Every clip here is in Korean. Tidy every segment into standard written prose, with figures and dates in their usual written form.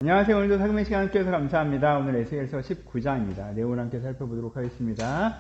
안녕하세요. 오늘도 사금의 시간 함께 해서 감사합니다. 오늘 에스겔서 19장입니다. 내용을 함께 살펴보도록 하겠습니다.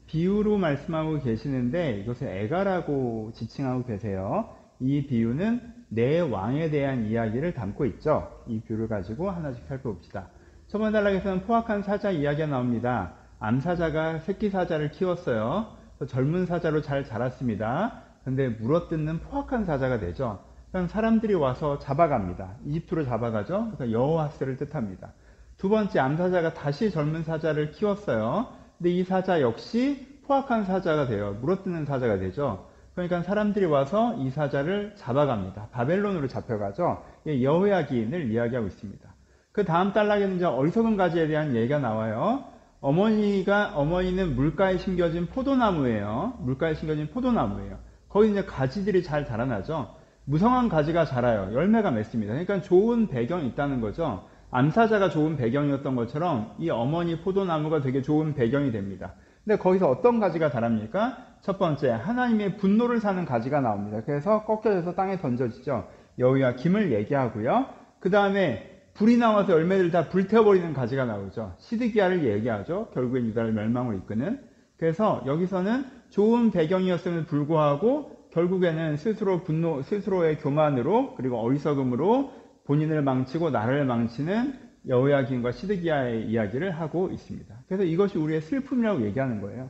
비유로 말씀하고 계시는데 이것을 애가라고 지칭하고 계세요. 이 비유는 내 왕에 대한 이야기를 담고 있죠. 이 비유를 가지고 하나씩 살펴봅시다. 첫 번째 단락에서는 포악한 사자 이야기가 나옵니다. 암사자가 새끼 사자를 키웠어요. 젊은 사자로 잘 자랐습니다. 근데 물어뜯는 포악한 사자가 되죠. 그럼 사람들이 와서 잡아갑니다. 이집트로 잡아가죠. 그래서 여호와스를 뜻합니다. 두 번째, 암사자가 다시 젊은 사자를 키웠어요. 근데 이 사자 역시 포악한 사자가 돼요. 물어뜯는 사자가 되죠. 그러니까 사람들이 와서 이 사자를 잡아갑니다. 바벨론으로 잡혀가죠. 여호야긴을 이야기하고 있습니다. 그 다음 단락에는 이제 어리석은 가지에 대한 얘기가 나와요. 어머니는 물가에 심겨진 포도나무예요. 물가에 심겨진 포도나무예요. 거기 이제 가지들이 잘 자라나죠. 무성한 가지가 자라요. 열매가 맺습니다. 그러니까 좋은 배경이 있다는 거죠. 암사자가 좋은 배경이었던 것처럼 이 어머니 포도나무가 되게 좋은 배경이 됩니다. 근데 거기서 어떤 가지가 자랍니까? 첫 번째, 하나님의 분노를 사는 가지가 나옵니다. 그래서 꺾여져서 땅에 던져지죠. 여호야김을 얘기하고요. 그 다음에 불이 나와서 열매들을 다 불태워버리는 가지가 나오죠. 시드기야를 얘기하죠. 결국엔 유다를 멸망으로 이끄는. 그래서 여기서는 좋은 배경이었음에도 불구하고 결국에는 스스로의 교만으로 그리고 어리석음으로 본인을 망치고 나라를 망치는 여호야긴과 시드기야의 이야기를 하고 있습니다. 그래서 이것이 우리의 슬픔이라고 얘기하는 거예요.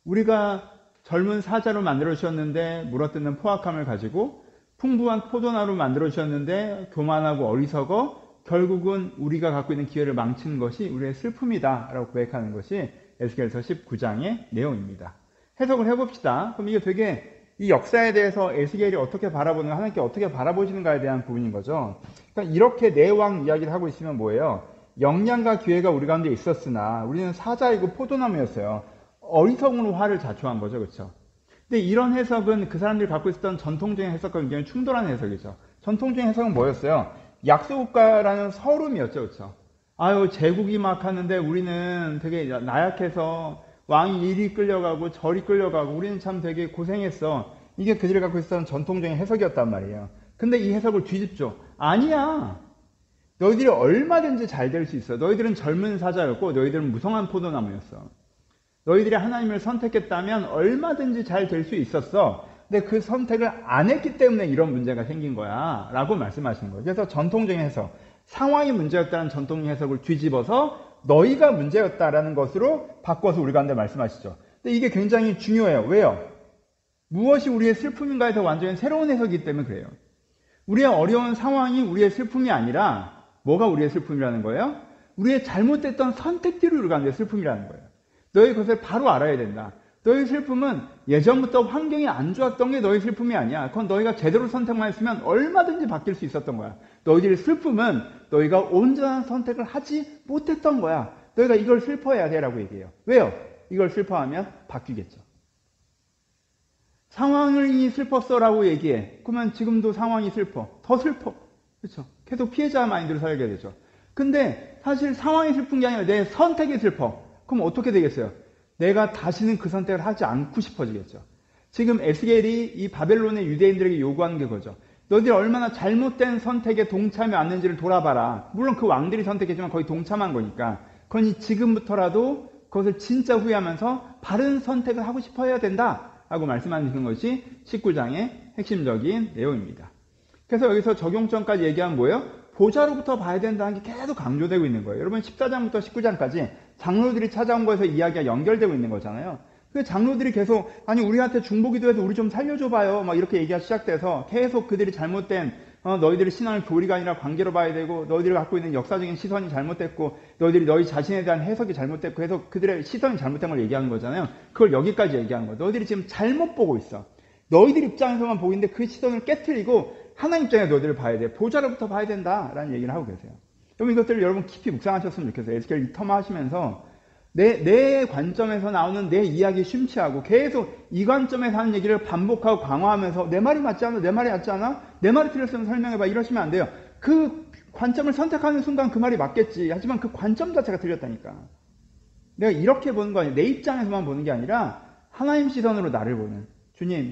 우리가 젊은 사자로 만들어주셨는데 물어뜯는 포악함을 가지고 풍부한 포도나무로 만들어주셨는데 교만하고 어리석어 결국은 우리가 갖고 있는 기회를 망치는 것이 우리의 슬픔이다 라고 고백하는 것이 에스겔서 19장의 내용입니다. 해석을 해봅시다. 그럼 이게 되게 이 역사에 대해서 에스겔이 어떻게 바라보는가, 하나님께 어떻게 바라보시는가에 대한 부분인 거죠. 그러니까 이렇게 내왕 이야기를 하고 있으면 뭐예요? 역량과 기회가 우리 가운데 있었으나 우리는 사자이고 포도나무였어요. 어리석음으로 화를 자초한 거죠. 그렇죠? 근데 이런 해석은 그 사람들이 갖고 있었던 전통적인 해석과 굉장히 충돌하는 해석이죠. 전통적인 해석은 뭐였어요? 약소국가라는 서름이었죠. 그렇죠? 아유, 제국이 막 하는데 우리는 되게 나약해서 왕이 이리 끌려가고 저리 끌려가고 우리는 참 되게 고생했어. 이게 그들이 갖고 있었던 전통적인 해석이었단 말이에요. 근데 이 해석을 뒤집죠. 아니야. 너희들이 얼마든지 잘 될 수 있어. 너희들은 젊은 사자였고 너희들은 무성한 포도나무였어. 너희들이 하나님을 선택했다면 얼마든지 잘 될 수 있었어. 근데 그 선택을 안 했기 때문에 이런 문제가 생긴 거야. 라고 말씀하시는 거예요. 그래서 전통적인 해석, 상황이 문제였다는 전통적인 해석을 뒤집어서 너희가 문제였다라는 것으로 바꿔서 우리 가운데 말씀하시죠. 근데 이게 굉장히 중요해요. 왜요? 무엇이 우리의 슬픔인가에서 완전히 새로운 해석이기 때문에 그래요. 우리의 어려운 상황이 우리의 슬픔이 아니라 뭐가 우리의 슬픔이라는 거예요? 우리의 잘못됐던 선택들이 우리 가운데 슬픔이라는 거예요. 너희 그것을 바로 알아야 된다. 너희 슬픔은 예전부터 환경이 안 좋았던 게 너희 슬픔이 아니야. 그건 너희가 제대로 선택만 했으면 얼마든지 바뀔 수 있었던 거야. 너희들의 슬픔은 너희가 온전한 선택을 하지 못했던 거야. 너희가 이걸 슬퍼해야 돼라고 얘기해요. 왜요? 이걸 슬퍼하면 바뀌겠죠. 상황이 슬펐어라고 얘기해. 그러면 지금도 상황이 슬퍼. 더 슬퍼. 그렇죠? 계속 피해자 마인드로 살게 되죠. 근데 사실 상황이 슬픈 게 아니라 내 선택이 슬퍼. 그럼 어떻게 되겠어요? 내가 다시는 그 선택을 하지 않고 싶어지겠죠. 지금 에스겔이 이 바벨론의 유대인들에게 요구하는 게 그거죠. 너희들이 얼마나 잘못된 선택에 동참이 왔는지를 돌아봐라. 물론 그 왕들이 선택했지만 거의 동참한 거니까. 그러니 지금부터라도 그것을 진짜 후회하면서 바른 선택을 하고 싶어 해야 된다. 라고 말씀하시는 것이 19장의 핵심적인 내용입니다. 그래서 여기서 적용점까지 얘기하면 뭐예요? 보좌로부터 봐야 된다는 게 계속 강조되고 있는 거예요. 여러분 14장부터 19장까지 장로들이 찾아온 거에서 이야기가 연결되고 있는 거잖아요. 그 장로들이 계속 아니 우리한테 중보기도해서 우리 좀 살려줘봐요 막 이렇게 얘기가 시작돼서 계속 그들이 잘못된 너희들의 신앙을 교리가 아니라 관계로 봐야 되고 너희들이 갖고 있는 역사적인 시선이 잘못됐고 너희 자신에 대한 해석이 잘못됐고 해서 그들의 시선이 잘못된 걸 얘기하는 거잖아요. 그걸 여기까지 얘기하는 거예요. 너희들이 지금 잘못 보고 있어. 너희들 입장에서만 보고 있는데 그 시선을 깨트리고 하나님 입장에 너희들을 봐야 돼. 보좌로부터 봐야 된다라는 얘기를 하고 계세요. 여러분 이것들을 여러분 깊이 묵상하셨으면 좋겠어요. 에스겔 이 터마 하시면서 내 관점에서 나오는 내 이야기 심취하고 계속 이 관점에서 하는 얘기를 반복하고 강화하면서 내 말이 맞지 않아? 내 말이 맞지 않아? 내 말이 틀렸으면 설명해봐. 이러시면 안 돼요. 그 관점을 선택하는 순간 그 말이 맞겠지. 하지만 그 관점 자체가 틀렸다니까. 내가 이렇게 보는 거 아니야. 내 입장에서만 보는 게 아니라 하나님 시선으로 나를 보는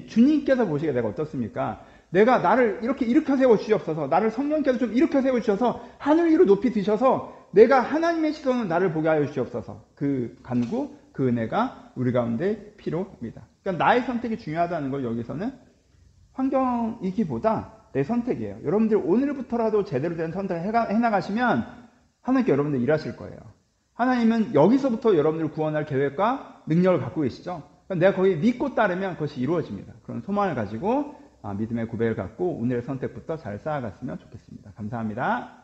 주님께서 보시기에 내가 어떻습니까? 내가 나를 이렇게 일으켜 세워 주시옵소서. 나를 성령께서 좀 일으켜 세워 주셔서 하늘 위로 높이 드셔서 내가 하나님의 시선으로 나를 보게 하여 주시옵소서. 그 간구, 그 은혜가 우리 가운데 필요합니다. 그러니까 나의 선택이 중요하다는 걸 여기서는 환경이기보다 내 선택이에요. 여러분들 오늘부터라도 제대로 된 선택을 해나가시면 하나님께 여러분들 일하실 거예요. 하나님은 여기서부터 여러분들을 구원할 계획과 능력을 갖고 계시죠. 그러니까 내가 거기에 믿고 따르면 그것이 이루어집니다. 그런 소망을 가지고 믿음의 고백을 갖고 오늘의 선택부터 잘 쌓아갔으면 좋겠습니다. 감사합니다.